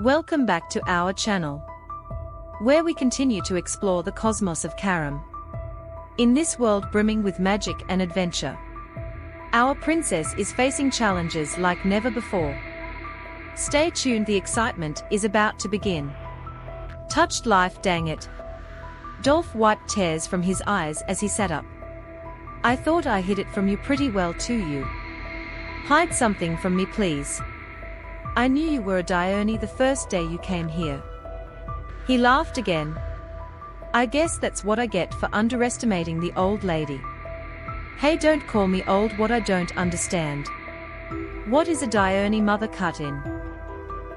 Welcome back to our channel, where we continue to explore the cosmos of Karam. In this world brimming with magic and adventure, our princess is facing challenges like never before. Stay tuned, the excitement is about to begin. Touched life, dang it. Dolph wiped tears from his eyes as he sat up. I thought I hid it from you pretty well too. You hide something from me, please. I knew you were a Dione the first day you came here. He laughed again. I guess that's what I get for underestimating the old lady. Hey, don't call me old. What I don't understand. What is a Dione, mother cut in.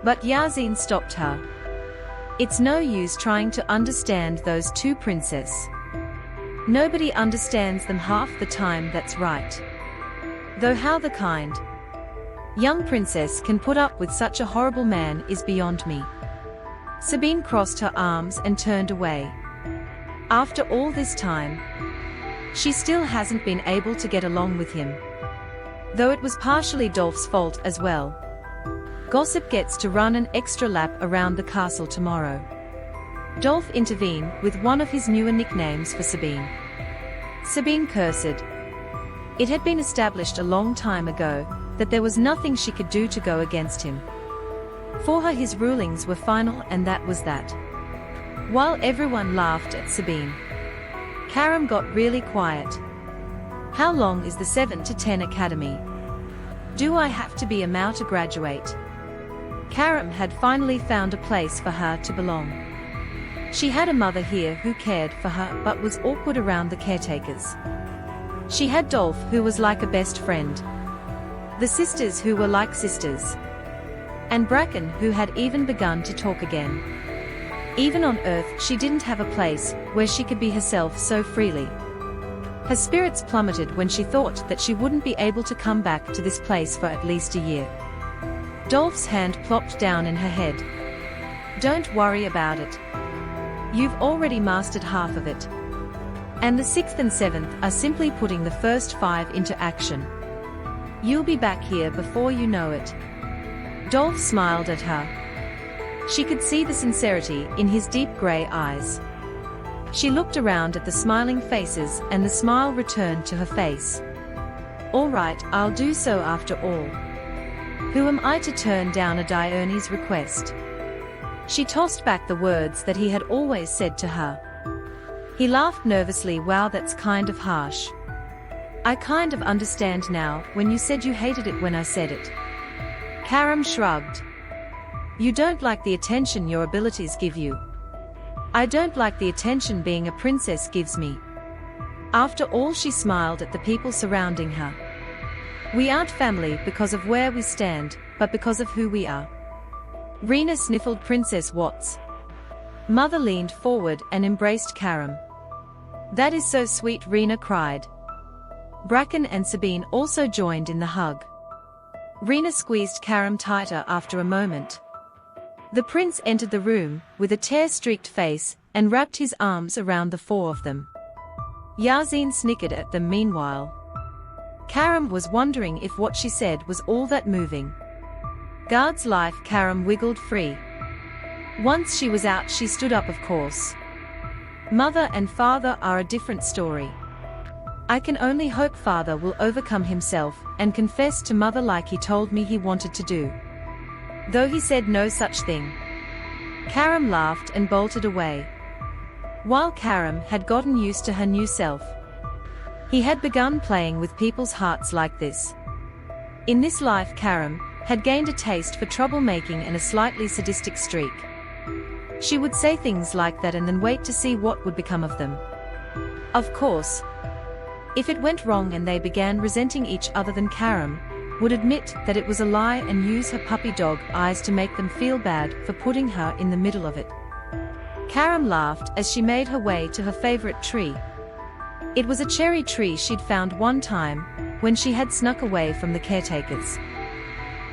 But Yazine stopped her. It's no use trying to understand those two princess. Nobody understands them half the time, that's right. Though how the kind young princess can put up with such a horrible man is beyond me. Sabine crossed her arms and turned away. After all this time, she still hasn't been able to get along with him. Though it was partially Dolph's fault as well. Gossip gets to run an extra lap around the castle tomorrow. Dolph intervened with one of his newer nicknames for Sabine. Sabine cursed. It had been established a long time ago that there was nothing she could do to go against him. For her, his rulings were final, and that was that. While everyone laughed at Sabine, Karam got really quiet. How long is the 7 to 10 academy? Do I have to be a Mao to graduate? Karam had finally found a place for her to belong. She had a mother here who cared for her but was awkward around the caretakers. She had Dolph, who was like a best friend. The sisters, who were like sisters. And Bracken, who had even begun to talk again. Even on Earth, she didn't have a place where she could be herself so freely. Her spirits plummeted when she thought that she wouldn't be able to come back to this place for at least a year. Dolph's hand plopped down in her head. Don't worry about it. You've already mastered half of it. And the 6th and 7th are simply putting the first 5 into action. You'll be back here before you know it. Dolph smiled at her. She could see the sincerity in his deep grey eyes. She looked around at the smiling faces and the smile returned to her face. All right, I'll do so after all. Who am I to turn down a Dione's request? She tossed back the words that he had always said to her. He laughed nervously. Wow, that's kind of harsh. I kind of understand now when you said you hated it when I said it. Karam shrugged. You don't like the attention your abilities give you. I don't like the attention being a princess gives me. After all, she smiled at the people surrounding her. We aren't family because of where we stand, but because of who we are. Rena sniffled. Princess Watts. Mother leaned forward and embraced Karam. That is so sweet, Rena cried. Bracken and Sabine also joined in the hug. Rena squeezed Karam tighter after a moment. The prince entered the room with a tear-streaked face and wrapped his arms around the 4 of them. Yazine snickered at them meanwhile. Karam was wondering if what she said was all that moving. Guard's life. Karam wiggled free. Once she was out, she stood up, of course. Mother and father are a different story. I can only hope father will overcome himself and confess to mother like he told me he wanted to do. Though he said no such thing. Karam laughed and bolted away. While Karam had gotten used to her new self, he had begun playing with people's hearts like this. In this life, Karam had gained a taste for troublemaking and a slightly sadistic streak. She would say things like that and then wait to see what would become of them. Of course, if it went wrong and they began resenting each other, then Karam would admit that it was a lie and use her puppy dog eyes to make them feel bad for putting her in the middle of it. Karam laughed as she made her way to her favorite tree. It was a cherry tree she'd found one time when she had snuck away from the caretakers.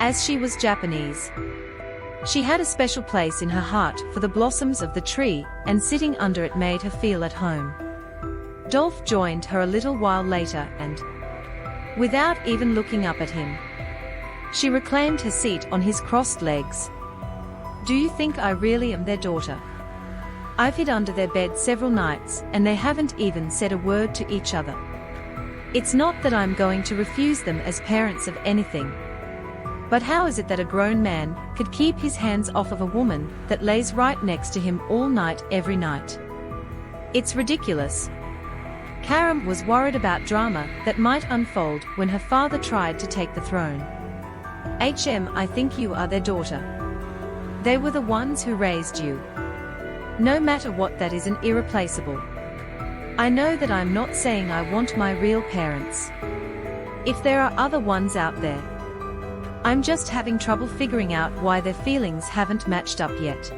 As she was Japanese, she had a special place in her heart for the blossoms of the tree, and sitting under it made her feel at home. Dolph joined her a little while later and, without even looking up at him, she reclaimed her seat on his crossed legs. Do you think I really am their daughter? I've hid under their bed several nights, and they haven't even said a word to each other. It's not that I'm going to refuse them as parents of anything. But how is it that a grown man could keep his hands off of a woman that lays right next to him all night every night? It's ridiculous. Karam was worried about drama that might unfold when her father tried to take the throne. I think you are their daughter. They were the ones who raised you. No matter what, that is an irreplaceable. I know that I'm not saying I want my real parents. If there are other ones out there, I'm just having trouble figuring out why their feelings haven't matched up yet.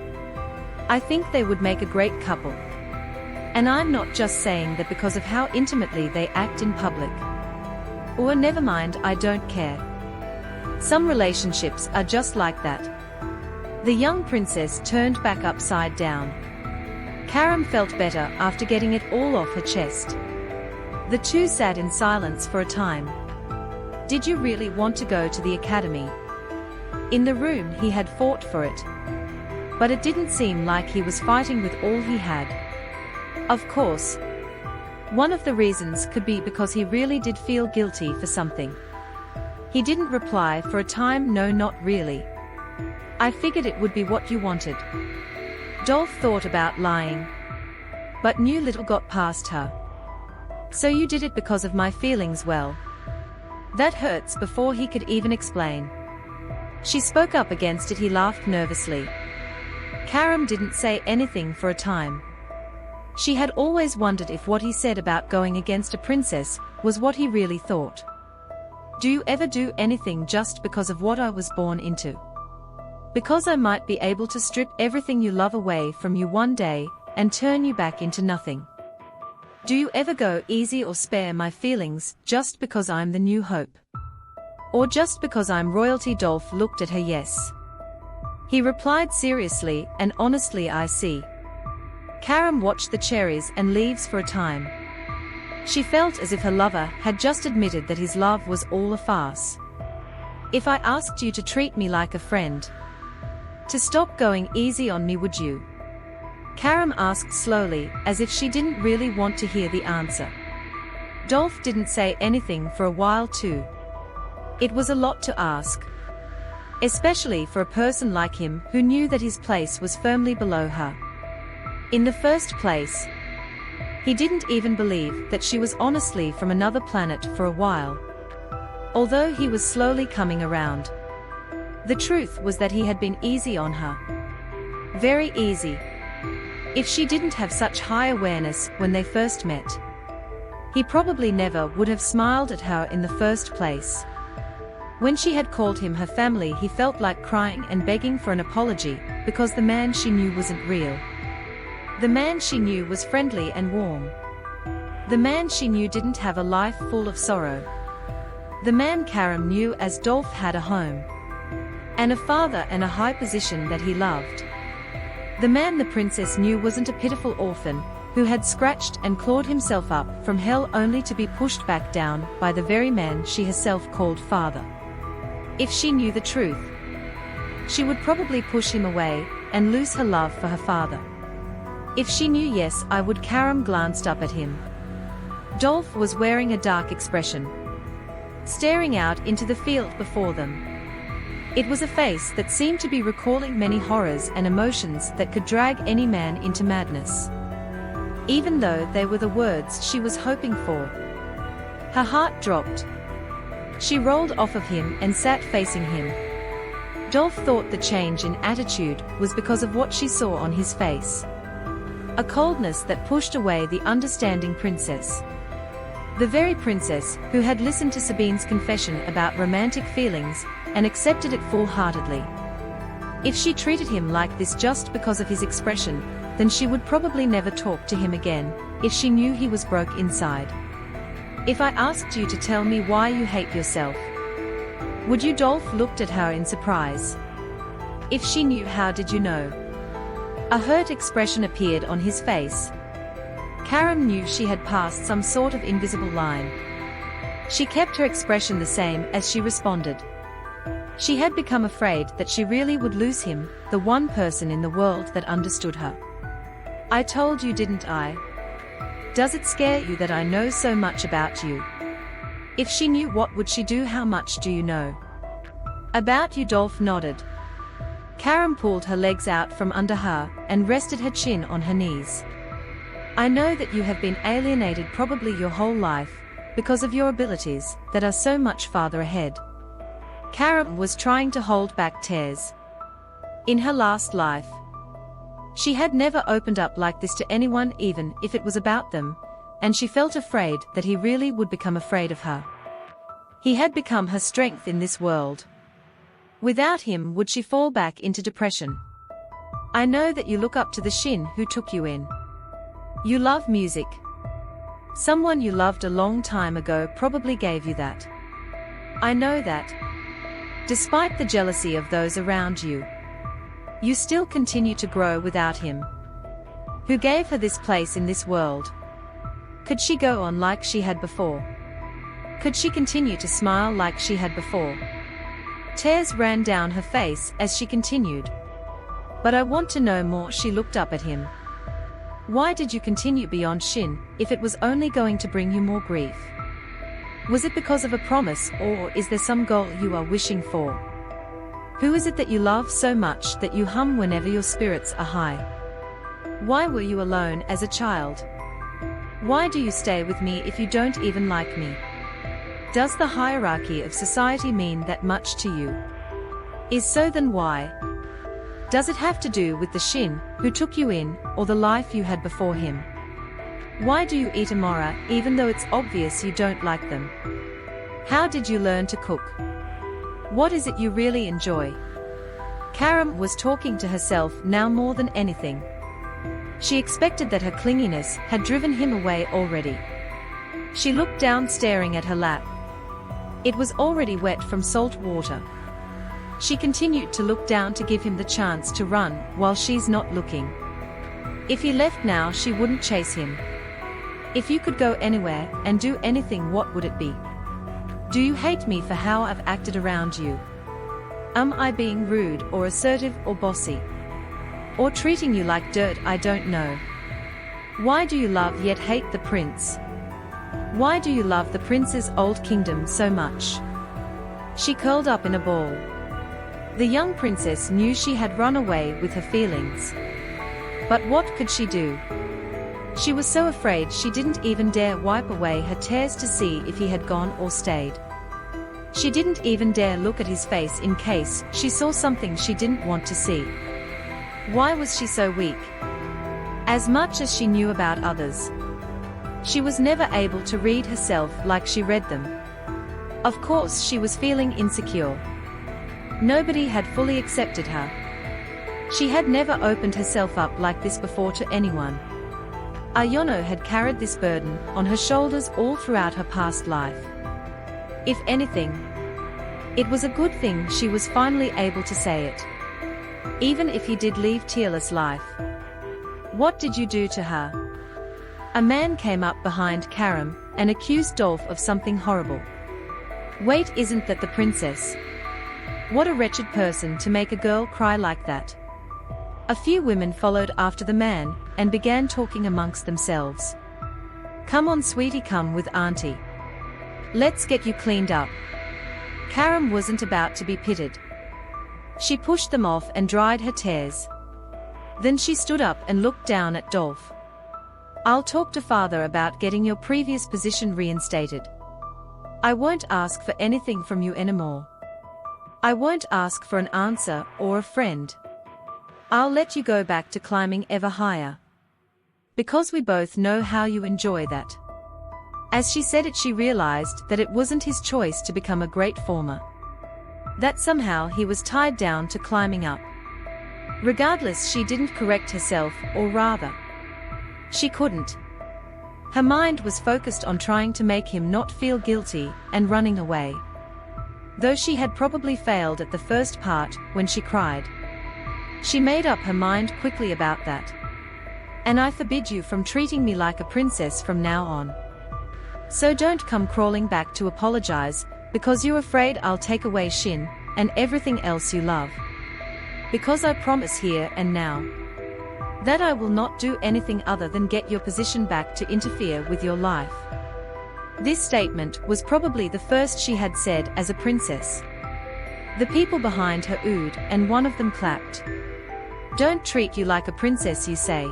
I think they would make a great couple. And I'm not just saying that because of how intimately they act in public. Or never mind, I don't care. Some relationships are just like that. The young princess turned back upside down. Karam felt better after getting it all off her chest. The two sat in silence for a time. Did you really want to go to the academy? In the room he had fought for it. But it didn't seem like he was fighting with all he had. Of course. One of the reasons could be because he really did feel guilty for something. He didn't reply for a time. No, not really. I figured it would be what you wanted. Dolph thought about lying, but knew little got past her. So you did it because of my feelings? Well, that hurts. Before he could even explain, she spoke up against it. He laughed nervously. Karam didn't say anything for a time. She had always wondered if what he said about going against a princess was what he really thought. Do you ever do anything just because of what I was born into? Because I might be able to strip everything you love away from you one day and turn you back into nothing? Do you ever go easy or spare my feelings just because I'm the new hope? Or just because I'm royalty? Dolph looked at her. Yes. He replied seriously and honestly. I see. Karam watched the cherries and leaves for a time. She felt as if her lover had just admitted that his love was all a farce. If I asked you to treat me like a friend, to stop going easy on me, would you? Karam asked slowly, as if she didn't really want to hear the answer. Dolph didn't say anything for a while too. It was a lot to ask. Especially for a person like him who knew that his place was firmly below her. In the first place, he didn't even believe that she was honestly from another planet for a while. Although he was slowly coming around. The truth was that he had been easy on her. Very easy. If she didn't have such high awareness when they first met, he probably never would have smiled at her in the first place. When she had called him her family, he felt like crying and begging for an apology, because the man she knew wasn't real. The man she knew was friendly and warm. The man she knew didn't have a life full of sorrow. The man Karam knew as Dolph had a home, and a father and a high position that he loved. The man the princess knew wasn't a pitiful orphan, who had scratched and clawed himself up from hell only to be pushed back down by the very man she herself called father. If she knew the truth, she would probably push him away and lose her love for her father. If she knew, yes, I would. Karam glanced up at him. Dolph was wearing a dark expression, staring out into the field before them. It was a face that seemed to be recalling many horrors and emotions that could drag any man into madness. Even though they were the words she was hoping for. Her heart dropped. She rolled off of him and sat facing him. Dolph thought the change in attitude was because of what she saw on his face. A coldness that pushed away the understanding princess. The very princess who had listened to Sabine's confession about romantic feelings and accepted it full-heartedly. If she treated him like this just because of his expression, then she would probably never talk to him again, if she knew he was broke inside. If I asked you to tell me why you hate yourself, would you? Dolph looked at her in surprise. If she knew, how did you know? A hurt expression appeared on his face. Karam knew she had passed some sort of invisible line. She kept her expression the same as she responded. She had become afraid that she really would lose him, the one person in the world that understood her. I told you, didn't I? Does it scare you that I know so much about you? If she knew, what would she do? How much do you know about you? Dolph nodded. Karam pulled her legs out from under her and rested her chin on her knees. I know that you have been alienated probably your whole life, because of your abilities that are so much farther ahead. Karam was trying to hold back tears. In her last life, she had never opened up like this to anyone, even if it was about them, and she felt afraid that he really would become afraid of her. He had become her strength in this world. Without him, would she fall back into depression? I know that you look up to the Shin who took you in. You love music. Someone you loved a long time ago probably gave you that. I know that. Despite the jealousy of those around you, you still continue to grow without him. Who gave her this place in this world? Could she go on like she had before? Could she continue to smile like she had before? Tears ran down her face as she continued. But I want to know more. She looked up at him. Why did you continue beyond Shin, if it was only going to bring you more grief? Was it because of a promise, or is there some goal you are wishing for? Who is it that you love so much that you hum whenever your spirits are high? Why were you alone as a child? Why do you stay with me if you don't even like me? Does the hierarchy of society mean that much to you? If so, then why? Does it have to do with the Shin who took you in, or the life you had before him? Why do you eat amora, even though it's obvious you don't like them? How did you learn to cook? What is it you really enjoy? Karam was talking to herself now more than anything. She expected that her clinginess had driven him away already. She looked down, staring at her lap. It was already wet from salt water. She continued to look down to give him the chance to run while she's not looking. If he left now, she wouldn't chase him. If you could go anywhere and do anything, what would it be? Do you hate me for how I've acted around you? Am I being rude or assertive or bossy? Or treating you like dirt? I don't know. Why do you love yet hate the prince? Why do you love the prince's old kingdom so much? She curled up in a ball. The young princess knew she had run away with her feelings. But what could she do? She was so afraid she didn't even dare wipe away her tears to see if he had gone or stayed. She didn't even dare look at his face in case she saw something she didn't want to see. Why was she so weak? As much as she knew about others, she was never able to read herself like she read them. Of course, she was feeling insecure. Nobody had fully accepted her. She had never opened herself up like this before to anyone. Ayono had carried this burden on her shoulders all throughout her past life. If anything, it was a good thing she was finally able to say it. Even if he did leave tearless life. What did you do to her? A man came up behind Karam and accused Dolph of something horrible. Wait, isn't that the princess? What a wretched person to make a girl cry like that. A few women followed after the man and began talking amongst themselves. Come on, sweetie, come with auntie. Let's get you cleaned up. Karam wasn't about to be pitied. She pushed them off and dried her tears. Then she stood up and looked down at Dolph. I'll talk to father about getting your previous position reinstated. I won't ask for anything from you anymore. I won't ask for an answer or a friend. I'll let you go back to climbing ever higher. Because we both know how you enjoy that. As she said it, she realized that it wasn't his choice to become a great former. That somehow he was tied down to climbing up. Regardless, she didn't correct herself, or rather, she couldn't. Her mind was focused on trying to make him not feel guilty and running away. Though she had probably failed at the first part when she cried. She made up her mind quickly about that. And I forbid you from treating me like a princess from now on. So don't come crawling back to apologize, because you're afraid I'll take away Shin and everything else you love. Because I promise here and now that I will not do anything other than get your position back to interfere with your life." This statement was probably the first she had said as a princess. The people behind her oohed, and one of them clapped. "Don't treat you like a princess, you say?"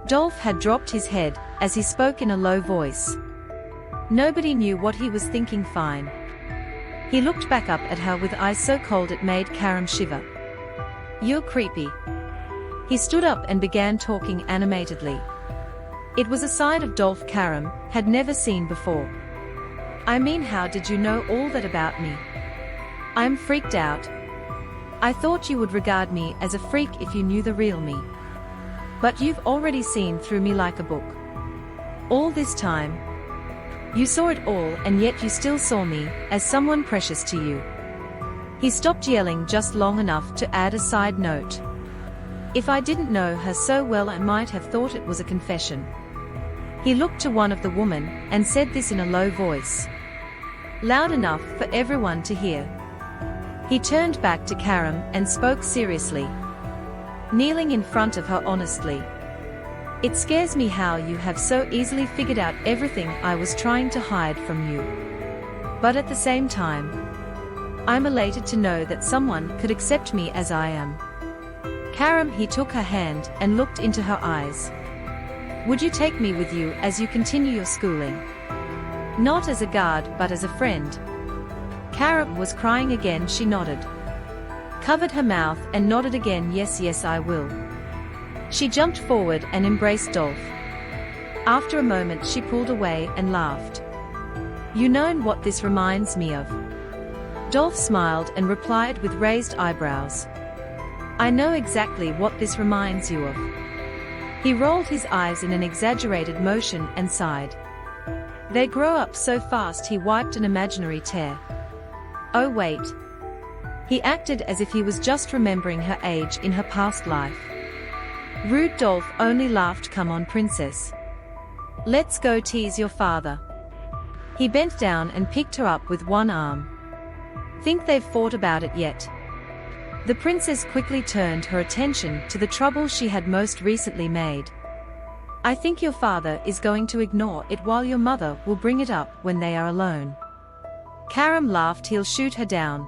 Dolph had dropped his head as he spoke in a low voice. Nobody knew what he was thinking. Fine. He looked back up at her with eyes so cold it made Karam shiver. "You're creepy." He stood up and began talking animatedly. It was a side of Dolph Karam had never seen before. "I mean, how did you know all that about me? I'm freaked out. I thought you would regard me as a freak if you knew the real me. But you've already seen through me like a book. All this time. You saw it all, and yet you still saw me as someone precious to you." He stopped yelling just long enough to add a side note. "If I didn't know her so well, I might have thought it was a confession." He looked to one of the women and said this in a low voice, loud enough for everyone to hear. He turned back to Karam and spoke seriously, kneeling in front of her honestly. "It scares me how you have so easily figured out everything I was trying to hide from you. But at the same time, I'm elated to know that someone could accept me as I am." Karam, he took her hand and looked into her eyes. "Would you take me with you as you continue your schooling? Not as a guard, but as a friend." Karam was crying again. She nodded, covered her mouth and nodded again. "Yes, yes, I will." She jumped forward and embraced Dolph. After a moment she pulled away and laughed. "You know what this reminds me of?" Dolph smiled and replied with raised eyebrows. "I know exactly what this reminds you of." He rolled his eyes in an exaggerated motion and sighed. "They grow up so fast." He wiped an imaginary tear. "Oh wait." He acted as if he was just remembering her age in her past life. Rude. Dolph only laughed. "Come on, princess. Let's go tease your father." He bent down and picked her up with one arm. "Think they've fought about it yet?" The princess quickly turned her attention to the trouble she had most recently made. "I think your father is going to ignore it while your mother will bring it up when they are alone." Karam laughed. "He'll shoot her down.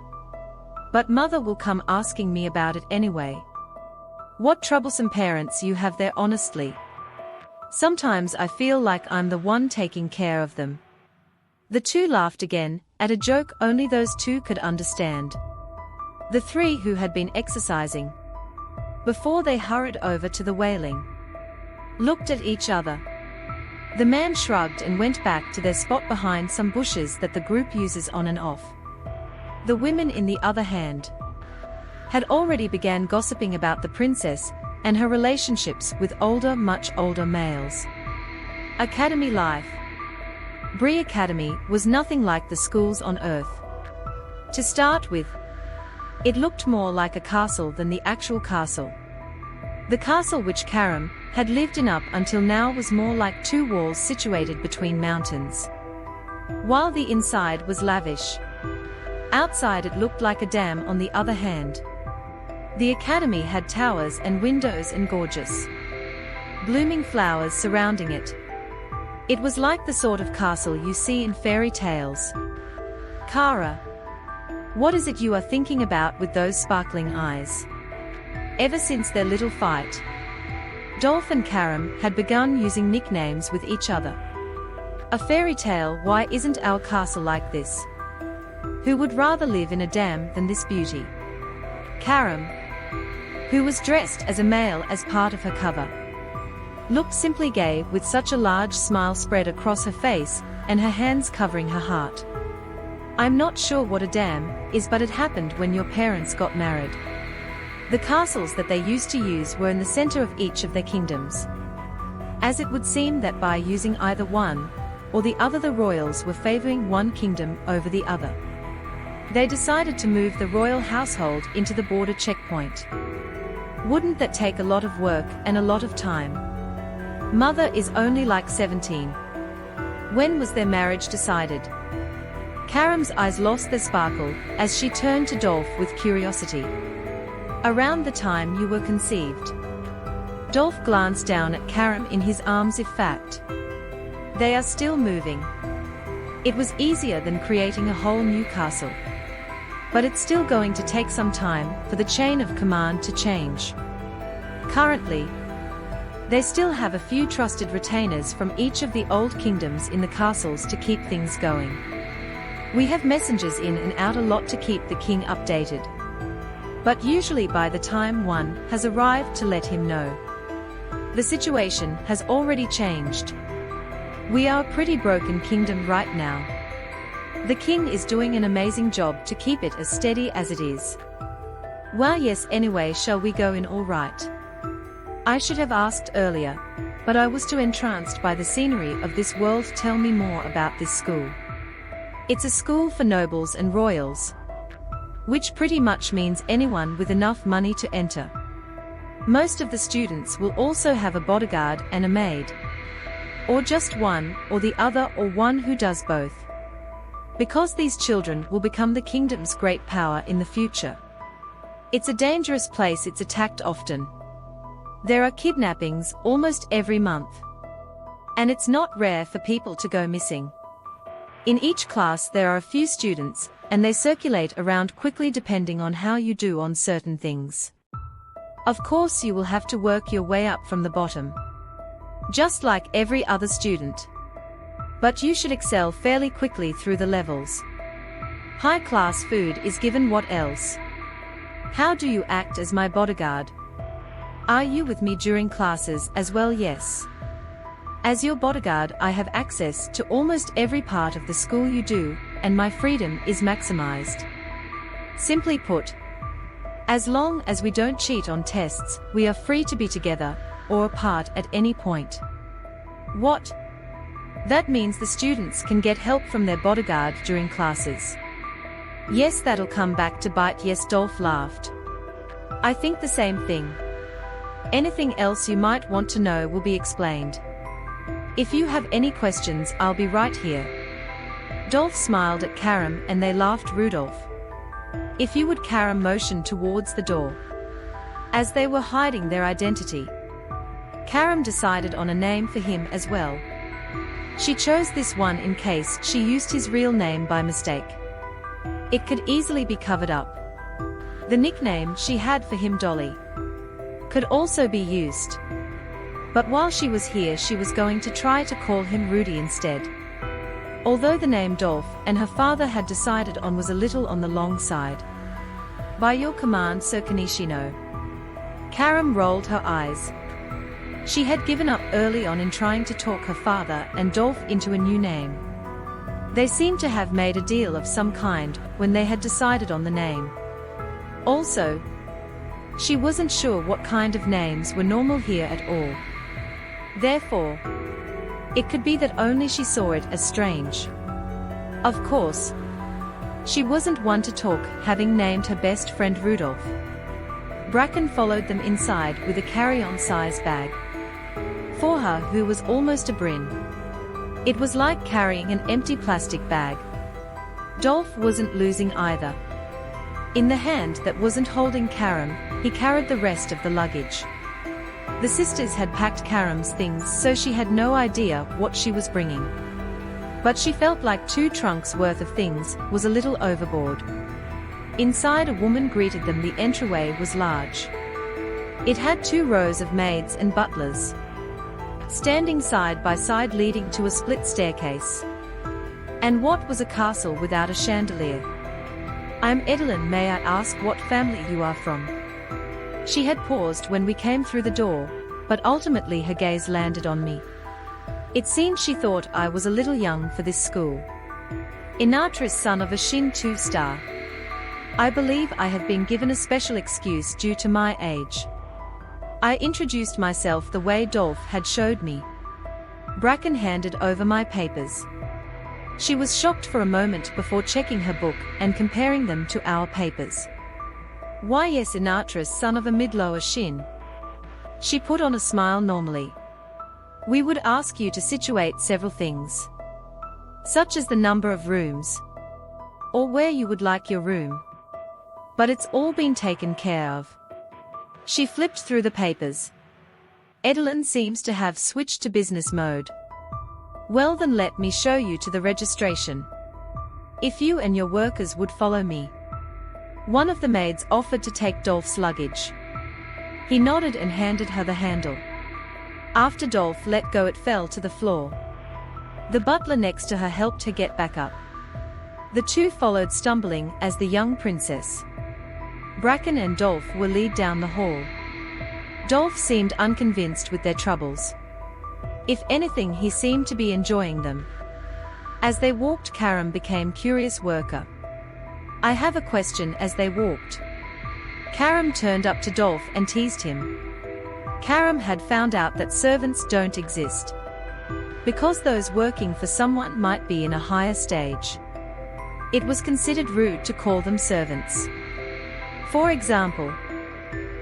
But mother will come asking me about it anyway." "What troublesome parents you have there, honestly. Sometimes I feel like I'm the one taking care of them." The two laughed again, at a joke only those two could understand. The three who had been exercising before they hurried over to the wailing looked at each other. The man shrugged and went back to their spot behind some bushes that the group uses on and off. The women, in the other hand, had already began gossiping about the princess and her relationships with older, much older males. Academy life. Bree Academy was nothing like the schools on Earth. To start with, it looked more like a castle than the actual castle. The castle which Karam had lived in up until now was more like two walls situated between mountains. While the inside was lavish, outside it looked like a dam. On the other hand, the academy had towers and windows and gorgeous, blooming flowers surrounding it. It was like the sort of castle you see in fairy tales. "Kara, what is it you are thinking about with those sparkling eyes?" Ever since their little fight, Dolph and Karam had begun using nicknames with each other. "A fairy tale? Why isn't our castle like this? Who would rather live in a dam than this beauty?" Karam, who was dressed as a male as part of her cover, looked simply gay with such a large smile spread across her face and her hands covering her heart. "I'm not sure what a dam is, but it happened when your parents got married. The castles that they used to use were in the center of each of their kingdoms. As it would seem that by using either one or the other, the royals were favoring one kingdom over the other. They decided to move the royal household into the border checkpoint. Wouldn't that take a lot of work and a lot of time? Mother is only like 17. When was their marriage decided?" Karam's eyes lost their sparkle as she turned to Dolph with curiosity. Around the time you were conceived. Dolph glanced down at Karam in his arms. In fact, they are still moving. It was easier than creating a whole new castle. But it's still going to take some time for the chain of command to change. Currently, they still have a few trusted retainers from each of the old kingdoms in the castles to keep things going. We have messengers in and out a lot to keep the king updated. But usually by the time one has arrived to let him know. The situation has already changed. We are a pretty broken kingdom right now. The king is doing an amazing job to keep it as steady as it is. Well, yes, anyway, shall we go in? All right. I should have asked earlier, but I was too entranced by the scenery of this world. Tell me more about this school. It's a school for nobles and royals, which pretty much means anyone with enough money to enter. Most of the students will also have a bodyguard and a maid. Or just one, or the other, or one who does both. Because these children will become the kingdom's great power in the future. It's a dangerous place. It's attacked often. There are kidnappings almost every month. And it's not rare for people to go missing. In each class there are a few students, and they circulate around quickly depending on how you do on certain things. Of course you will have to work your way up from the bottom. Just like every other student. But you should excel fairly quickly through the levels. High-class food is given. What else? How do you act as my bodyguard? Are you with me during classes as well? Yes. As your bodyguard I have access to almost every part of the school you do, and my freedom is maximized. Simply put, as long as we don't cheat on tests, we are free to be together, or apart at any point. What? That means the students can get help from their bodyguard during classes. Yes, that'll come back to bite. Yes, Dolph laughed. I think the same thing. Anything else you might want to know will be explained. If you have any questions, I'll be right here. Dolph smiled at Karam and they laughed. Rudolph, if you would. Karam motioned towards the door. As they were hiding their identity, Karam decided on a name for him as well. She chose this one in case she used his real name by mistake. It could easily be covered up. The nickname she had for him, Dolly, could also be used. But while she was here she was going to try to call him Rudy instead. Although the name Dolph and her father had decided on was a little on the long side. By your command, Sir Kanishino. Karam rolled her eyes. She had given up early on in trying to talk her father and Dolph into a new name. They seemed to have made a deal of some kind when they had decided on the name. Also, she wasn't sure what kind of names were normal here at all. Therefore, it could be that only she saw it as strange. Of course, she wasn't one to talk, having named her best friend Rudolph. Bracken followed them inside with a carry-on size bag. For her, who was almost a Brin, it was like carrying an empty plastic bag. Dolph wasn't losing either. In the hand that wasn't holding Karam, he carried the rest of the luggage. The sisters had packed Karam's things, so she had no idea what she was bringing. But she felt like 2 trunks worth of things was a little overboard. Inside, a woman greeted them. The entryway was large. It had 2 rows of maids and butlers, standing side by side, leading to a split staircase. And what was a castle without a chandelier? I'm Edelin. May I ask what family you are from? She had paused when we came through the door, but ultimately her gaze landed on me. It seemed she thought I was a little young for this school. Inatris, son of a Shin 2-star. I believe I have been given a special excuse due to my age. I introduced myself the way Dolph had showed me. Bracken handed over my papers. She was shocked for a moment before checking her book and comparing them to our papers. Why, yes, Inatris, son of a mid-lower Shin. She put on a smile. Normally, we would ask you to situate several things, such as the number of rooms, or where you would like your room. But it's all been taken care of. She flipped through the papers. Edelin seems to have switched to business mode. Well then let me show you to the registration. If you and your workers would follow me. One of the maids offered to take Dolph's luggage. He nodded and handed her the handle. After Dolph let go, it fell to the floor. The butler next to her helped her get back up. The two followed stumbling as the young princess. Bracken and Dolph were led down the hall. Dolph seemed unconvinced with their troubles. If anything, he seemed to be enjoying them. As they walked, Karam became curious worker. I have a question. As they walked, Karam turned up to Dolph and teased him. Karam had found out that servants don't exist, because those working for someone might be in a higher stage. It was considered rude to call them servants. For example,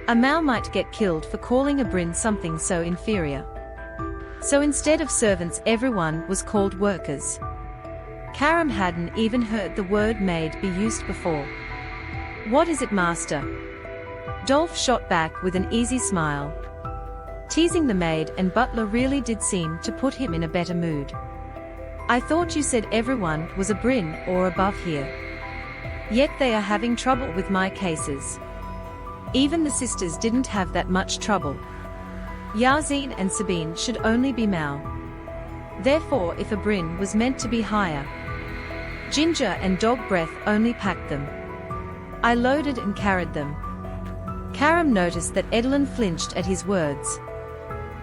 a Mao might get killed for calling a Brin something so inferior. So instead of servants, everyone was called workers. Karam hadn't even heard the word maid be used before. What is it, master? Dolph shot back with an easy smile. Teasing the maid and butler really did seem to put him in a better mood. I thought you said everyone was a Brin or above here. Yet they are having trouble with my cases. Even the sisters didn't have that much trouble. Yazine and Sabine should only be Mao. Therefore, if a Brin was meant to be higher, Ginger and Dog Breath only packed them. I loaded and carried them. Karam noticed that Edelin flinched at his words.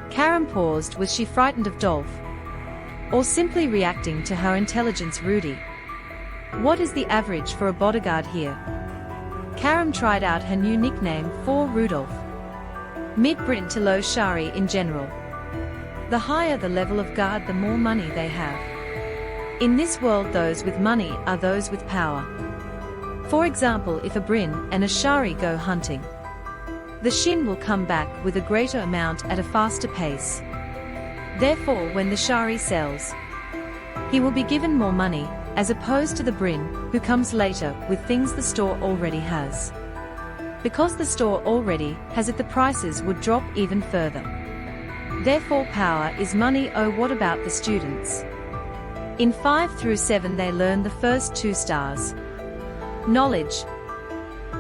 Karam paused. Was she frightened of Dolph? Or simply reacting to her intelligence? Rudy. What is the average for a bodyguard here? Karam tried out her new nickname for Rudolph. Mid-Brin to low Shari in general. The higher the level of guard, the more money they have. In this world, those with money are those with power. For example, if a Brin and a Shari go hunting, the Shin will come back with a greater amount at a faster pace. Therefore, when the Shari sells, he will be given more money, as opposed to the Brin, who comes later with things the store already has. Because the store already has it, the prices would drop even further. Therefore, power is money. Oh, what about the students? In 5 through 7 they learn the first 2 stars. Knowledge.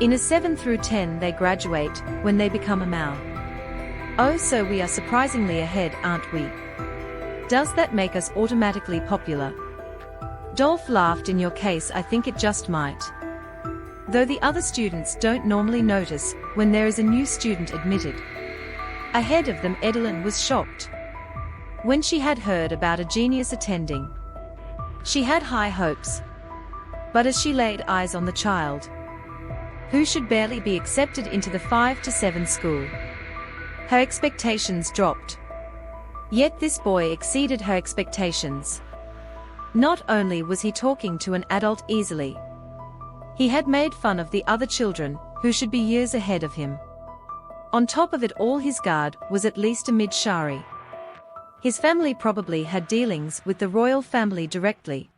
In a 7 through 10 they graduate when they become a Mao. Oh, so we are surprisingly ahead, aren't we? Does that make us automatically popular? Dolph laughed. In your case, I think it just might. Though the other students don't normally notice when there is a new student admitted. Ahead of them, Edelin was shocked. When she had heard about a genius attending, she had high hopes. But as she laid eyes on the child, who should barely be accepted into the 5 to 7 school, her expectations dropped. Yet this boy exceeded her expectations. Not only was he talking to an adult easily, he had made fun of the other children, who should be years ahead of him. On top of it all, his guard was at least a mid-Shari. His family probably had dealings with the royal family directly.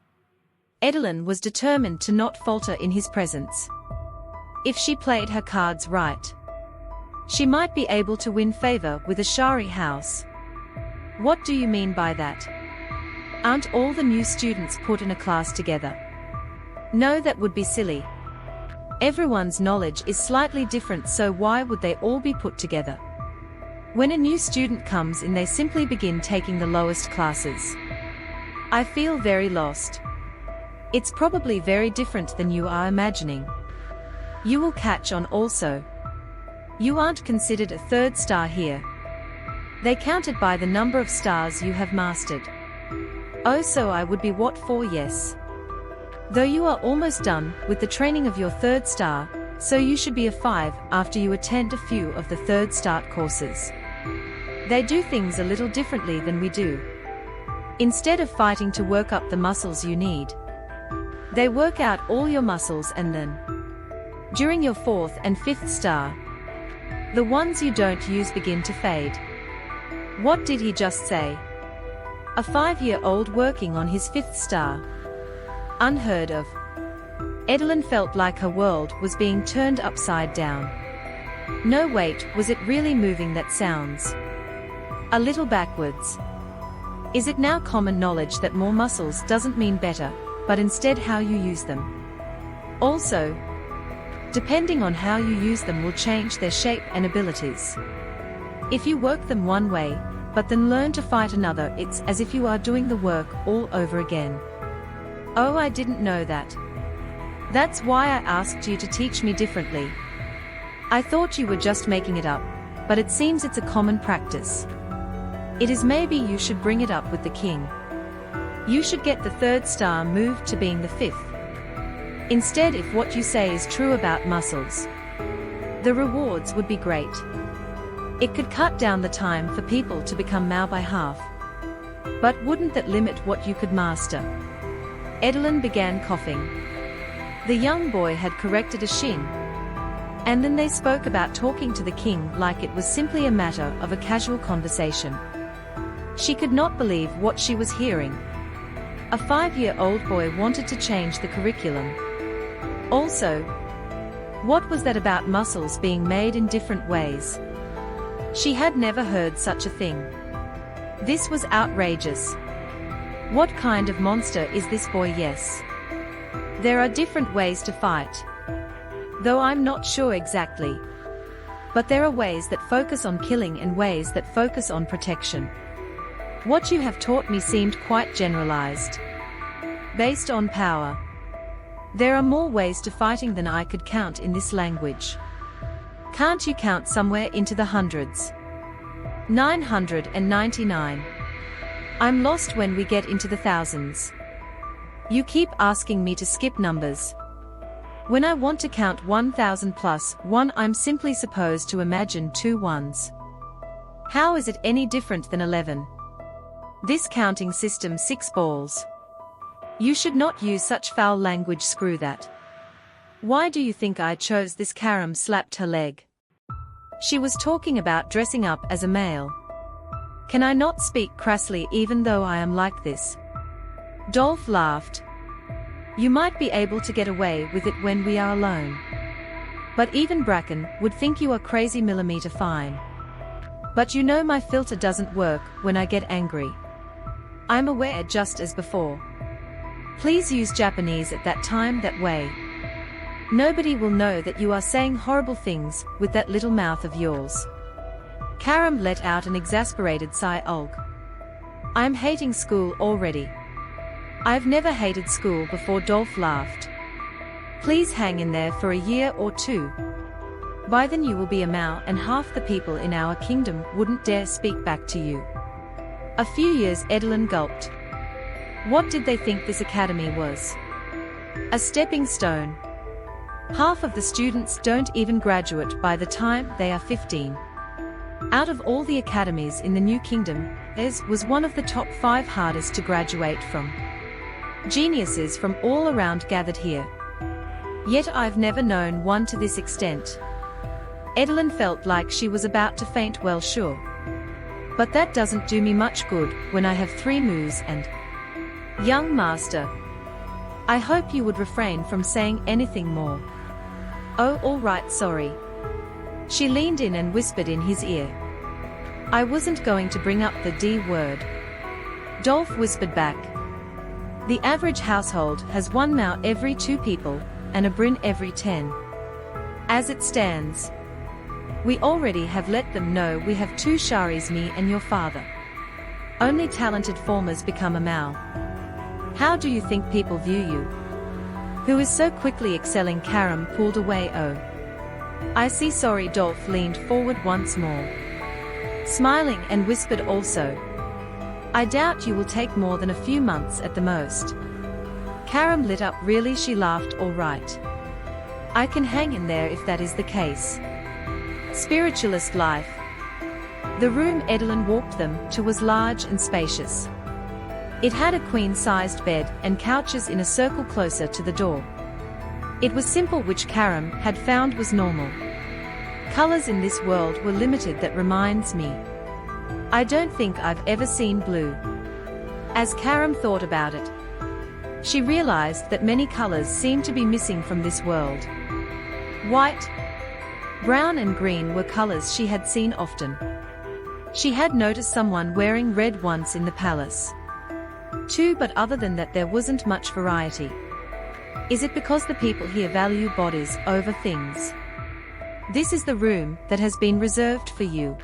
Edelin was determined to not falter in his presence. If she played her cards right, she might be able to win favor with a Shari house. What do you mean by that? Aren't all the new students put in a class together? No, that would be silly. Everyone's knowledge is slightly different, so why would they all be put together? When a new student comes in, they simply begin taking the lowest classes. I feel very lost. It's probably very different than you are imagining. You will catch on also. You aren't considered a 3rd star here. They counted by the number of stars you have mastered. Oh, so I would be what for? Yes. Though you are almost done with the training of your 3rd star, so you should be a 5 after you attend a few of the 3rd start courses. They do things a little differently than we do. Instead of fighting to work up the muscles you need, they work out all your muscles, and then, during your 4th and 5th star, the ones you don't use begin to fade. What did he just say? A 5-year-old working on his 5th star? Unheard of. Edelyn felt like her world was being turned upside down. No wait, was it really moving? That sounds a little backwards. Is it now common knowledge that more muscles doesn't mean better, but instead how you use them? Also, depending on how you use them will change their shape and abilities. If you work them one way, but then learn to fight another, it's as if you are doing the work all over again. Oh, I didn't know that. That's why I asked you to teach me differently. I thought you were just making it up, but it seems it's a common practice. It is. Maybe you should bring it up with the king. You should get the 3rd star moved to being the 5th. Instead, if what you say is true about muscles, the rewards would be great. It could cut down the time for people to become Mao by half. But wouldn't that limit what you could master? Edelyn began coughing. The young boy had corrected a shin. And then they spoke about talking to the king like it was simply a matter of a casual conversation. She could not believe what she was hearing. A 5-year-old boy wanted to change the curriculum. Also, what was that about muscles being made in different ways? She had never heard such a thing. This was outrageous. What kind of monster is this boy? Yes. There are different ways to fight. Though I'm not sure exactly. But there are ways that focus on killing and ways that focus on protection. What you have taught me seemed quite generalized. Based on power. There are more ways to fighting than I could count in this language. Can't you count somewhere into the hundreds? 999. I'm lost when we get into the thousands. You keep asking me to skip numbers. When I want to count 1000 plus 1, I'm simply supposed to imagine 2 ones. How is it any different than 11? This counting system 6 balls. You should not use such foul language. Screw that. Why do you think I chose this? Karam slapped her leg. She was talking about dressing up as a male. Can I not speak crassly even though I am like this? Dolph laughed. You might be able to get away with it when we are alone. But even Bracken would think you are crazy. Millimeter fine. But you know my filter doesn't work when I get angry. I'm aware, just as before. Please use Japanese at that time. That way nobody will know that you are saying horrible things with that little mouth of yours. Karam let out an exasperated sigh. Ugh. I'm hating school already. I've never hated school before. Dolph laughed. Please hang in there for a year or 2. By then you will be a Mao and half the people in our kingdom wouldn't dare speak back to you. A few years. Edelyn gulped. What did they think this academy was? A stepping stone. Half of the students don't even graduate by the time they are 15. Out of all the academies in the New Kingdom, theirs was one of the top 5 hardest to graduate from. Geniuses from all around gathered here. Yet I've never known one to this extent. Edelyn felt like she was about to faint. Well, sure. But that doesn't do me much good when I have 3 moves and... Young master. I hope you would refrain from saying anything more. Oh, all right, sorry. She leaned in and whispered in his ear. I wasn't going to bring up the D word. Dolph whispered back. The average household has 1 Mao every 2 people, and a Brin every 10. As it stands, we already have let them know we have 2 Sharis, me and your father. Only talented formers become a Mao. How do you think people view you? Who is so quickly excelling? Karam pulled away. Oh. I see. Sorry. Dolph leaned forward once more, smiling, and whispered also. I doubt you will take more than a few months at the most. Karam lit up. Really? She laughed. All right. I can hang in there if that is the case. Spiritualist life. The room Edelyn walked them to was large and spacious. It had a queen-sized bed and couches in a circle closer to the door. It was simple, which Karam had found was normal. Colors in this world were limited. That reminds me. I don't think I've ever seen blue. As Karam thought about it, She realized that many colors seemed to be missing from this world. White, brown and green were colors she had seen often. She had noticed someone wearing red once in the palace. Too, but other than that there wasn't much variety. Is it because the people here value bodies over things? This is the room that has been reserved for you.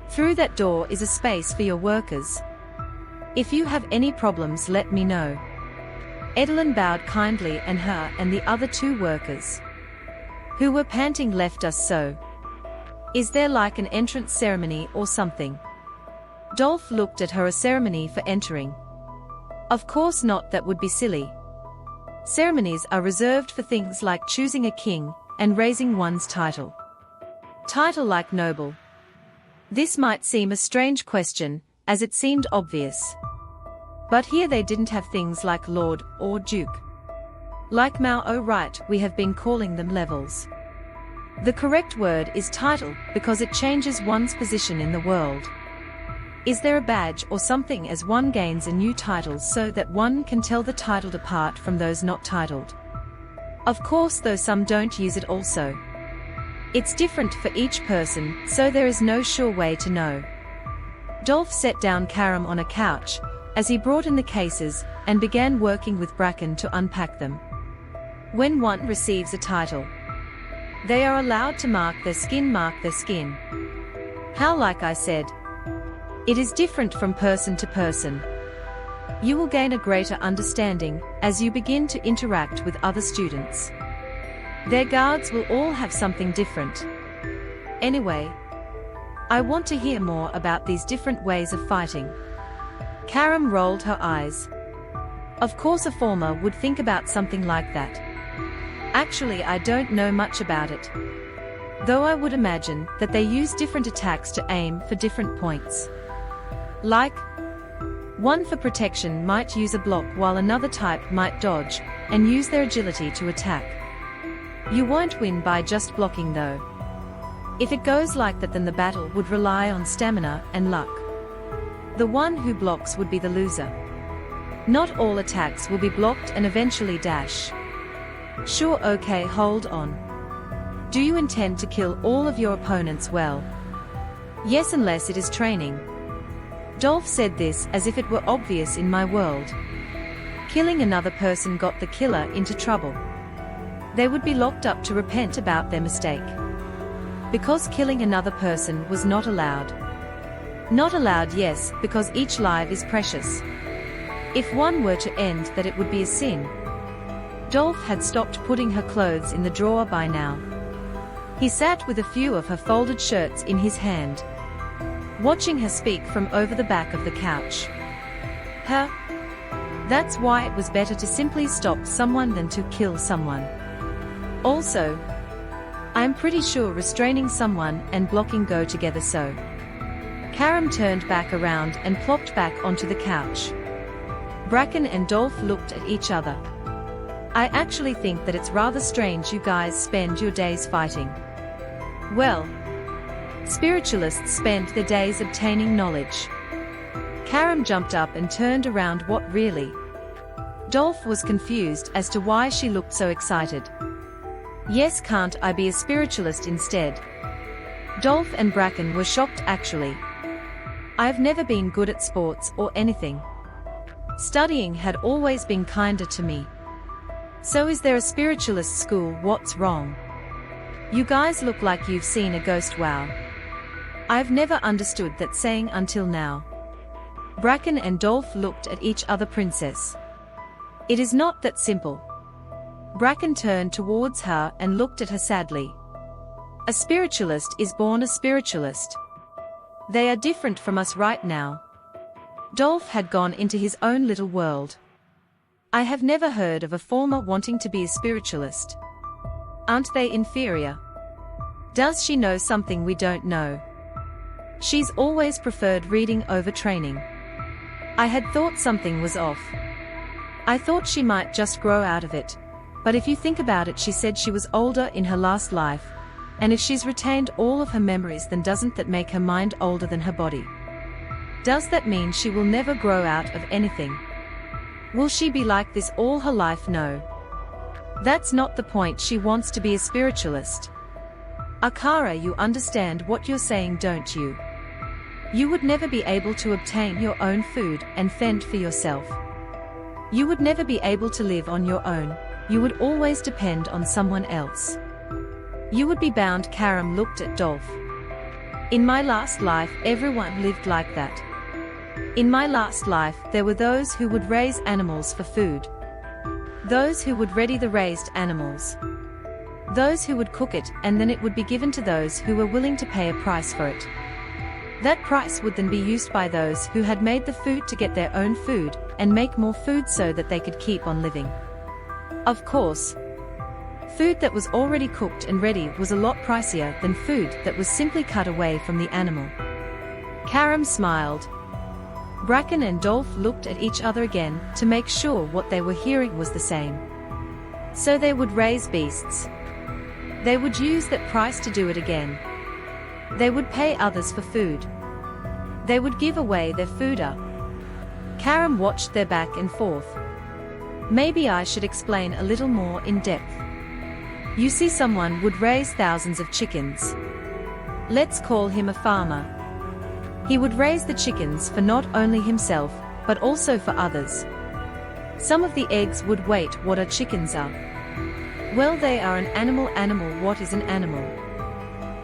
Through that door is a space for your workers. If you have any problems, let me know. Edelin bowed kindly, and her and the other 2 workers, who were panting, left us. So, is there like an entrance ceremony or something? Dolph looked at her. A ceremony for entering? Of course not, that would be silly. Ceremonies are reserved for things like choosing a king and raising one's title. Title like noble. This might seem a strange question, as it seemed obvious. But here they didn't have things like lord or duke. Like Mao, oh right, we have been calling them levels. The correct word is title, because it changes one's position in the world. Is there a badge or something as one gains a new title so that one can tell the titled apart from those not titled? Of course, though some don't use it also. It's different for each person, so there is no sure way to know. Dolph set down Karam on a couch, as he brought in the cases, and began working with Bracken to unpack them. When one receives a title, they are allowed to mark their skin. How, like I said, it is different from person to person. You will gain a greater understanding as you begin to interact with other students. Their guards will all have something different. Anyway, I want to hear more about these different ways of fighting. Karam rolled her eyes. Of course a former would think about something like that. Actually, I don't know much about it. Though I would imagine that they use different attacks to aim for different points. Like, one for protection might use a block while another type might dodge and use their agility to attack. You won't win by just blocking though. If it goes like that, then the battle would rely on stamina and luck. The one who blocks would be the loser. Not all attacks will be blocked and eventually dash. Sure, okay, hold on. Do you intend to kill all of your opponents? Well, yes, unless it is training. Dolph said this as if it were obvious in my world. Killing another person got the killer into trouble. They would be locked up to repent about their mistake. Because killing another person was not allowed. Not allowed, yes, because each life is precious. If one were to end that, it would be a sin. Dolph had stopped putting her clothes in the drawer by now. He sat with a few of her folded shirts in his hand, watching her speak from over the back of the couch. That's why it was better to simply stop someone than to kill someone. Also, I'm pretty sure restraining someone and blocking go together, so. Karam turned back around and plopped back onto the couch. Bracken and Dolph looked at each other. I actually think that it's rather strange you guys spend your days fighting. Well, spiritualists spend their days obtaining knowledge. Karam jumped up and turned around. What, really? Dolph was confused as to why she looked so excited. Yes, can't I be a spiritualist instead? Dolph and Bracken were shocked actually. I've never been good at sports or anything. Studying had always been kinder to me. So is there a spiritualist school? What's wrong? You guys look like you've seen a ghost. Wow. I've never understood that saying until now. Bracken and Dolph looked at each other. Princess, it is not that simple. Bracken turned towards her and looked at her sadly. A spiritualist is born a spiritualist. They are different from us right now. Dolph had gone into his own little world. I have never heard of a former wanting to be a spiritualist. Aren't they inferior? Does she know something we don't know? She's always preferred reading over training. I had thought something was off. I thought she might just grow out of it. But if you think about it, she said she was older in her last life. And if she's retained all of her memories, then doesn't that make her mind older than her body? Does that mean she will never grow out of anything? Will she be like this all her life? No. That's not the point. She wants to be a spiritualist. Akara, you understand what you're saying, don't you? You would never be able to obtain your own food and fend for yourself. You would never be able to live on your own. You would always depend on someone else. You would be bound. Karam looked at Dolph. In my last life, everyone lived like that. In my last life, there were those who would raise animals for food. Those who would ready the raised animals. Those who would cook it, and then it would be given to those who were willing to pay a price for it. That price would then be used by those who had made the food to get their own food, and make more food so that they could keep on living. Of course, food that was already cooked and ready was a lot pricier than food that was simply cut away from the animal. Karam smiled. Bracken and Dolph looked at each other again to make sure what they were hearing was the same. So they would raise beasts. They would use that price to do it again. They would pay others for food. They would give away their food up. Karam watched their back and forth. Maybe I should explain a little more in depth. You see, someone would raise thousands of chickens. Let's call him a farmer. He would raise the chickens for not only himself, but also for others. Some of the eggs would wait. What are chickens are? Well, they are an animal. What is an animal?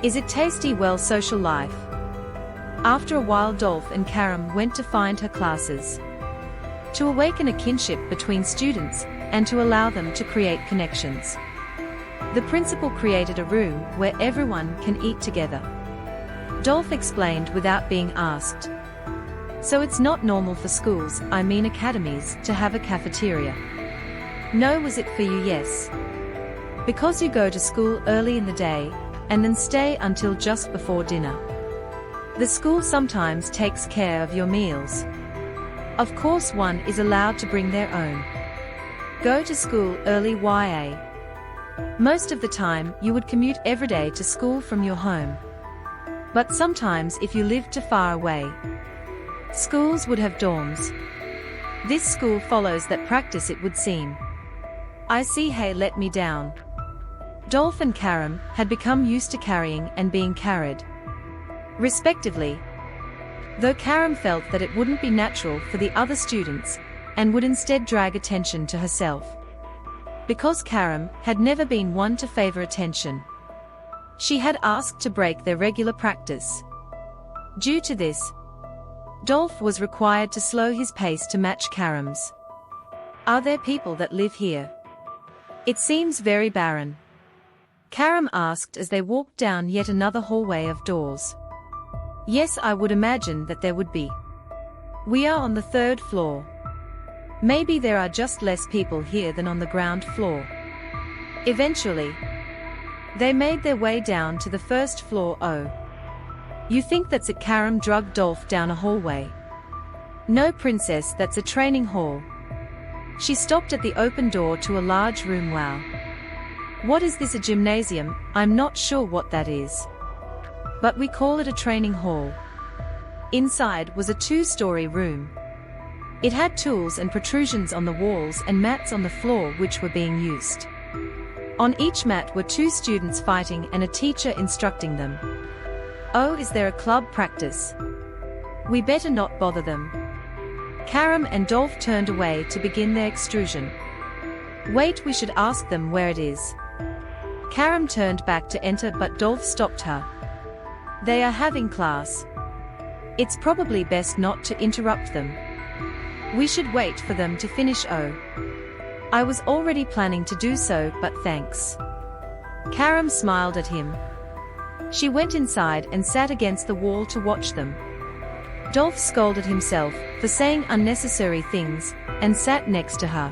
Is it tasty? Well, social life. After a while, Dolph and Karam went to find her classes. To awaken a kinship between students, and to allow them to create connections. The principal created a room where everyone can eat together. Dolph explained without being asked. So it's not normal for schools, I mean academies, to have a cafeteria. No. Was it for you? Yes. Because you go to school early in the day, and then stay until just before dinner. The school sometimes takes care of your meals. Of course, one is allowed to bring their own. Go to school early. YA. Most of the time, you would commute every day to school from your home. But sometimes, if you lived too far away, schools would have dorms. This school follows that practice, it would seem. I see. Hey, let me down. Dolph and Karam had become used to carrying and being carried, respectively. Though Karam felt that it wouldn't be natural for the other students, and would instead drag attention to herself. Because Karam had never been one to favor attention. She had asked to break their regular practice. Due to this, Dolph was required to slow his pace to match Karam's. Are there people that live here? It seems very barren. Karam asked as they walked down yet another hallway of doors. Yes, I would imagine that there would be. We are on the 3rd floor. Maybe there are just less people here than on the ground floor. Eventually, they made their way down to the 1st floor. Oh. You think that's it? Karam dragged Dolph down a hallway. No, princess, that's a training hall. She stopped at the open door to a large room. Wow. What is this? A gymnasium? I'm not sure what that is. But we call it a training hall. Inside was a 2-story room. It had tools and protrusions on the walls and mats on the floor which were being used. On each mat were 2 students fighting and a teacher instructing them. Oh, is there a club practice? We better not bother them. Karam and Dolph turned away to begin their extrusion. Wait, we should ask them where it is. Karam turned back to enter, but Dolph stopped her. They are having class. It's probably best not to interrupt them. We should wait for them to finish. Oh. I was already planning to do so, but thanks. Karam smiled at him. She went inside and sat against the wall to watch them. Dolph scolded himself for saying unnecessary things, and sat next to her.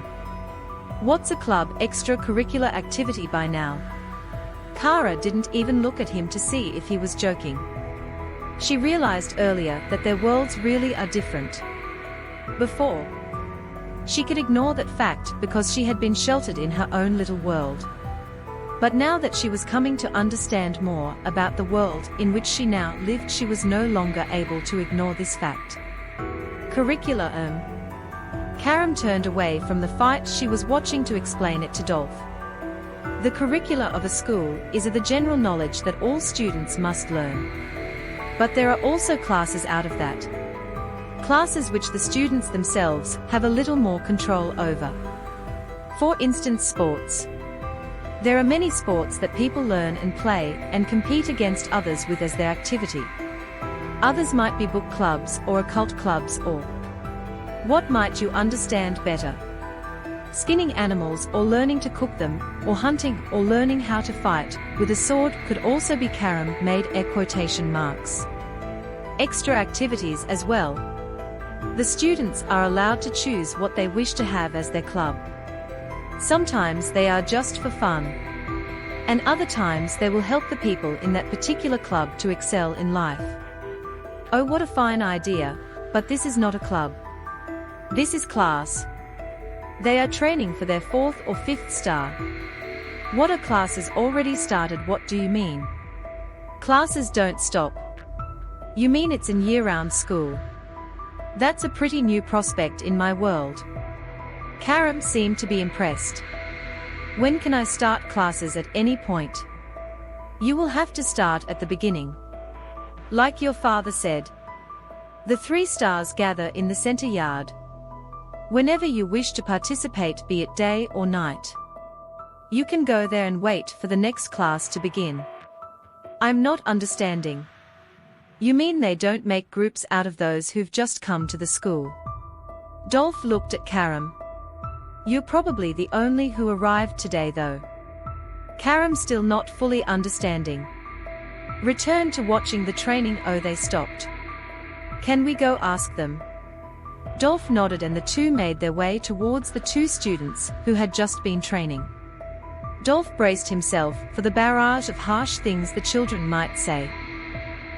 What's a club extracurricular activity by now? Kara didn't even look at him to see if he was joking. She realized earlier that their worlds really are different. Before, she could ignore that fact because she had been sheltered in her own little world. But now that she was coming to understand more about the world in which she now lived, she was no longer able to ignore this fact. Curricula. Karam turned away from the fight she was watching to explain it to Dolph. The curricula of a school is the general knowledge that all students must learn. But there are also classes out of that. Classes which the students themselves have a little more control over. For instance, sports. There are many sports that people learn and play and compete against others with as their activity. Others might be book clubs or occult clubs or what might you understand better? Skinning animals or learning to cook them, or hunting or learning how to fight with a sword could also be Karam made air quotation marks. Extra activities as well. The students are allowed to choose what they wish to have as their club. Sometimes they are just for fun. And other times they will help the people in that particular club to excel in life. Oh, what a fine idea, but this is not a club. This is class. They are training for their 4th or 5th star. What are classes already started? What do you mean? Classes don't stop. You mean it's in year-round school? That's a pretty new prospect in my world. Karam seemed to be impressed. When can I start classes? At any point. You will have to start at the beginning. Like your father said. The 3 stars gather in the center yard. Whenever you wish to participate, be it day or night. You can go there and wait for the next class to begin. I'm not understanding. You mean they don't make groups out of those who've just come to the school? Dolph looked at Karam. You're probably the only who arrived today though. Karam still not fully understanding. Returned to watching the training. Oh, they stopped. Can we go ask them? Dolph nodded and the two made their way towards the 2 students who had just been training. Dolph braced himself for the barrage of harsh things the children might say.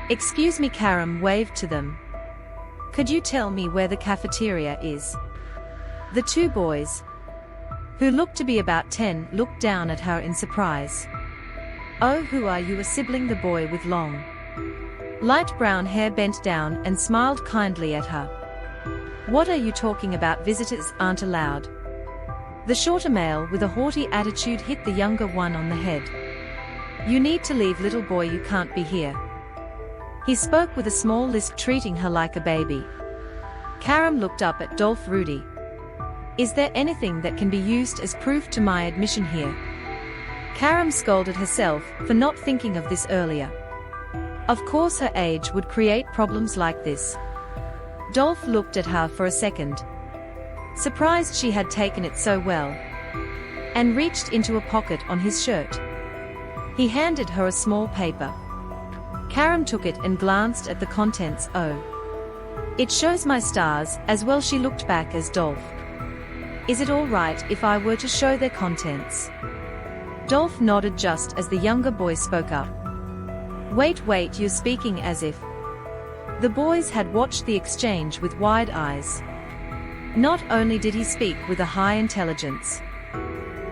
Excuse me, Karam waved to them. Could you tell me where the cafeteria is? The 2 boys, who looked to be about 10, looked down at her in surprise. Oh, who are you? A sibling. The boy with long, light brown hair bent down and smiled kindly at her. What are you talking about? Visitors aren't allowed. The shorter male with a haughty attitude hit the younger one on the head. You need to leave, little boy, you can't be here. He spoke with a small lisp, treating her like a baby. Karam looked up at Dolph. Rudy. Is there anything that can be used as proof to my admission here? Karam scolded herself for not thinking of this earlier. Of course her age would create problems like this. Dolph looked at her for a second, surprised she had taken it so well, and reached into a pocket on his shirt. He handed her a small paper. Karam took it and glanced at the contents. Oh, it shows my stars as well. She looked back as Dolph. Is it all right if I were to show their contents? Dolph nodded just as the younger boy spoke up. Wait, you're speaking as if. The boys had watched the exchange with wide eyes. Not only did he speak with a high intelligence,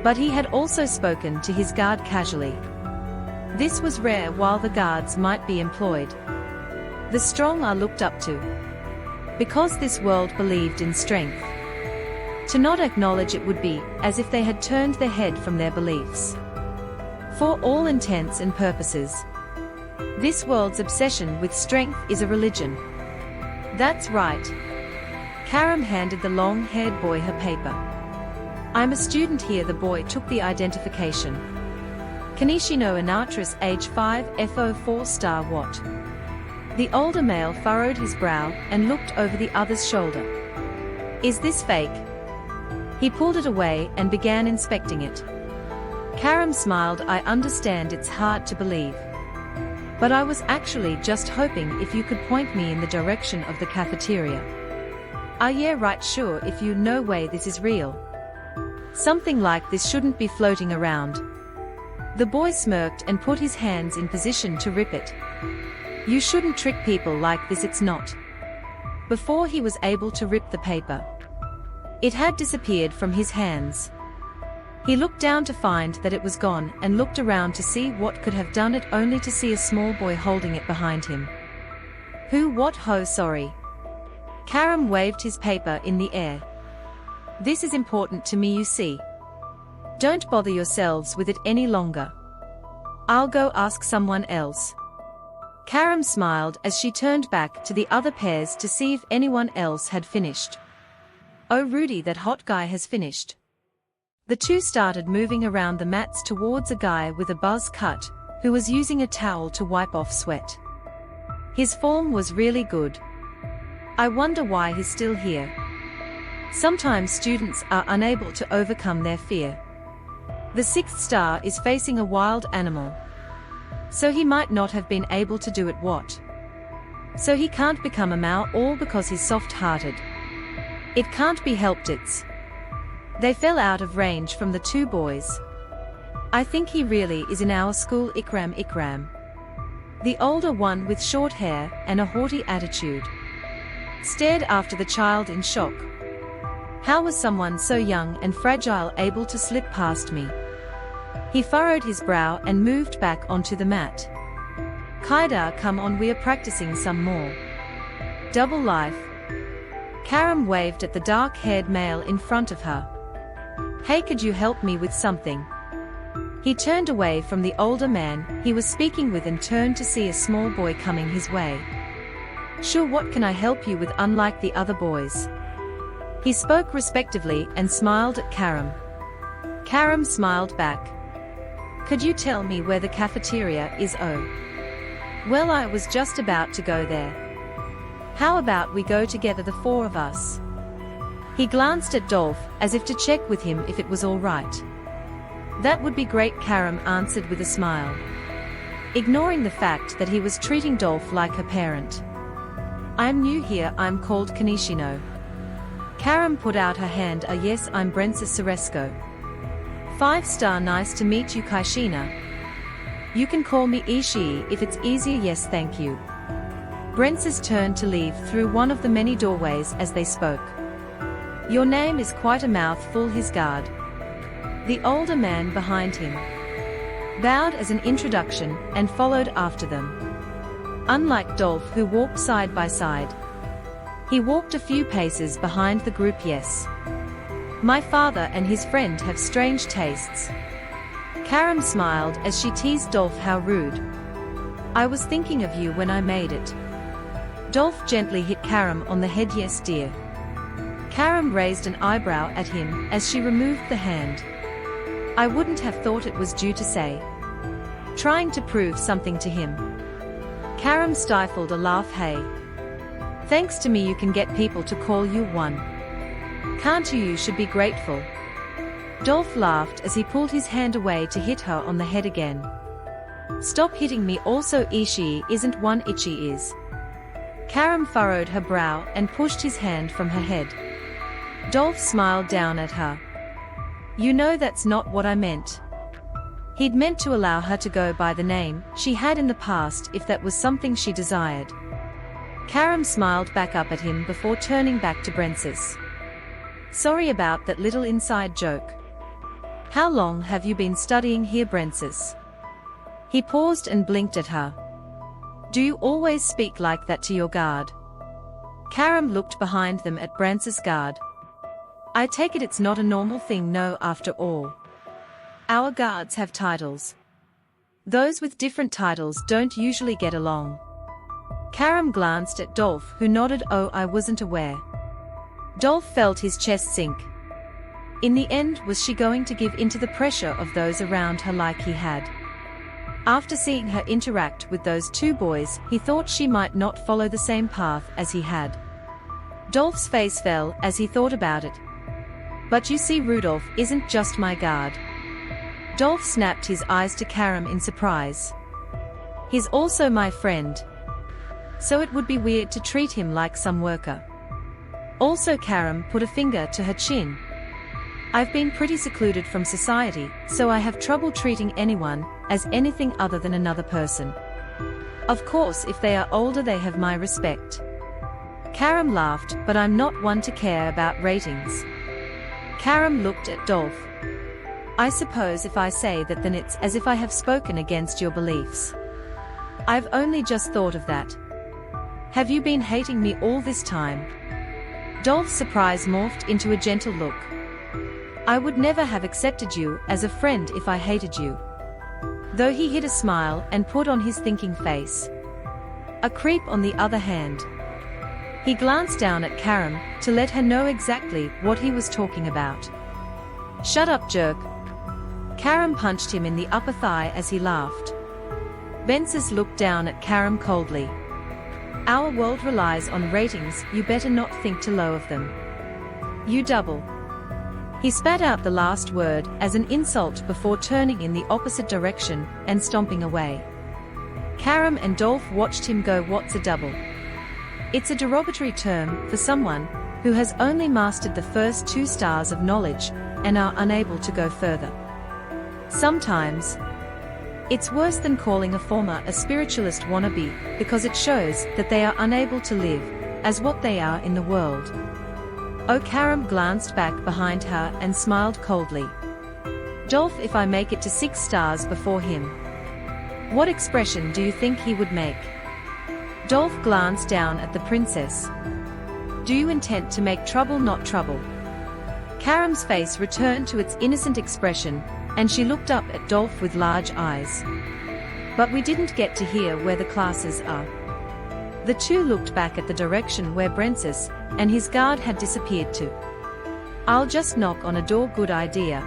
but he had also spoken to his guard casually. This was rare. While the guards might be employed, the strong are looked up to, because this world believed in strength. To not acknowledge it would be as if they had turned their head from their beliefs. For all intents and purposes, this world's obsession with strength is a religion. That's right. Karam handed the long-haired boy her paper. I'm a student here. The boy took the identification. Kanishino Anatris, age 5, FO4 star. What? The older male furrowed his brow and looked over the other's shoulder. Is this fake? He pulled it away and began inspecting it. Karam smiled. I understand it's hard to believe, but I was actually just hoping if you could point me in the direction of the cafeteria. Ah, yeah, right, sure. If you no way this is real. Something like this shouldn't be floating around. The boy smirked and put his hands in position to rip it. You shouldn't trick people like this, it's not. Before he was able to rip the paper, it had disappeared from his hands. He looked down to find that it was gone and looked around to see what could have done it, only to see a small boy holding it behind him. Who? What? Ho, sorry. Karam waved his paper in the air. This is important to me, you see. Don't bother yourselves with it any longer. I'll go ask someone else. Karam smiled as she turned back to the other pairs to see if anyone else had finished. Oh Rudy, that hot guy has finished. The two started moving around the mats towards a guy with a buzz cut, who was using a towel to wipe off sweat. His form was really good. I wonder why he's still here. Sometimes students are unable to overcome their fear. The sixth star is facing a wild animal. So he might not have been able to do it what? So he can't become a Mao all because he's soft-hearted. It can't be helped, it's. They fell out of range from the two boys. I think he really is in our school. Ikram. The older one with short hair and a haughty attitude stared after the child in shock. How was someone so young and fragile able to slip past me? He furrowed his brow and moved back onto the mat. Kaida, come on, we are practicing some more. Double life. Karam waved at the dark-haired male in front of her. Hey, could you help me with something? He turned away from the older man he was speaking with and turned to see a small boy coming his way. Sure, what can I help you with? Unlike the other boys, he spoke respectively and smiled at Karam. Karam smiled back. Could you tell me where the cafeteria is? Oh. Well, I was just about to go there. How about we go together, the four of us? He glanced at Dolph as if to check with him if it was all right. That would be great, Karam answered with a smile, ignoring the fact that he was treating Dolph like a parent. I'm new here, I'm called Kanishino. Karam put out her hand. Yes, I'm Brentsis Soresko. 5-star, nice to meet you, Kaishina. You can call me Ishii if it's easier. Yes, thank you. Brentsis turned to leave through one of the many doorways as they spoke. Your name is quite a mouthful, his guard, the older man behind him, bowed as an introduction and followed after them. Unlike Dolph, who walked side by side, he walked a few paces behind the group. Yes. My father and his friend have strange tastes. Karam smiled as she teased Dolph. How rude. I was thinking of you when I made it. Dolph gently hit Karam on the head. Yes, dear. Karam raised an eyebrow at him as she removed the hand. I wouldn't have thought it was due to say. Trying to prove something to him. Karam stifled a laugh. Hey. Thanks to me you can get people to call you one. Can't you? You should be grateful. Dolph laughed as he pulled his hand away to hit her on the head again. Stop hitting me. Also, Ishii isn't one, Ichi is. Karam furrowed her brow and pushed his hand from her head. Dolph smiled down at her. You know that's not what I meant. He'd meant to allow her to go by the name she had in the past if that was something she desired. Karam smiled back up at him before turning back to Brentsis. Sorry about that little inside joke. How long have you been studying here, Brentsis? He paused and blinked at her. Do you always speak like that to your guard? Karam looked behind them at Brentsis' guard. I take it it's not a normal thing. No, after all, our guards have titles. Those with different titles don't usually get along. Karam glanced at Dolph, who nodded. Oh, I wasn't aware. Dolph felt his chest sink. In the end, was she going to give in to the pressure of those around her like he had? After seeing her interact with those two boys, he thought she might not follow the same path as he had. Dolph's face fell as he thought about it. But you see, Rudolph isn't just my guard. Dolph snapped his eyes to Karam in surprise. He's also my friend. So it would be weird to treat him like some worker. Also, Karam put a finger to her chin. I've been pretty secluded from society, so I have trouble treating anyone as anything other than another person. Of course, if they are older, they have my respect. Karam laughed, but I'm not one to care about ratings. Karam looked at Dolph. I suppose if I say that, then it's as if I have spoken against your beliefs. I've only just thought of that. Have you been hating me all this time? Dolph's surprise morphed into a gentle look. I would never have accepted you as a friend if I hated you. Though he hid a smile and put on his thinking face. A creep on the other hand. He glanced down at Karam to let her know exactly what he was talking about. Shut up, jerk. Karam punched him in the upper thigh as he laughed. Vences looked down at Karam coldly. Our world relies on ratings, you better not think too low of them. You double. He spat out the last word as an insult before turning in the opposite direction and stomping away. Karam and Dolph watched him go. What's a double? It's a derogatory term for someone who has only mastered the first 2 stars of knowledge and are unable to go further. Sometimes, it's worse than calling a former a spiritualist wannabe because it shows that they are unable to live as what they are in the world. Karam glanced back behind her and smiled coldly. Dolph, if I make it to 6 stars before him, what expression do you think he would make? Dolph glanced down at the princess. Do you intend to make trouble? Not trouble. Karam's face returned to its innocent expression, and she looked up at Dolph with large eyes. But we didn't get to hear where the classes are. The two looked back at the direction where Brensis and his guard had disappeared to. I'll just knock on a door. Good idea.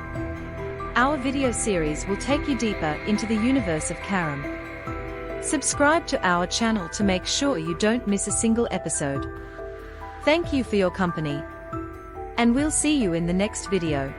Our video series will take you deeper into the universe of Karam. Subscribe to our channel to make sure you don't miss a single episode. Thank you for your company. And we'll see you in the next video.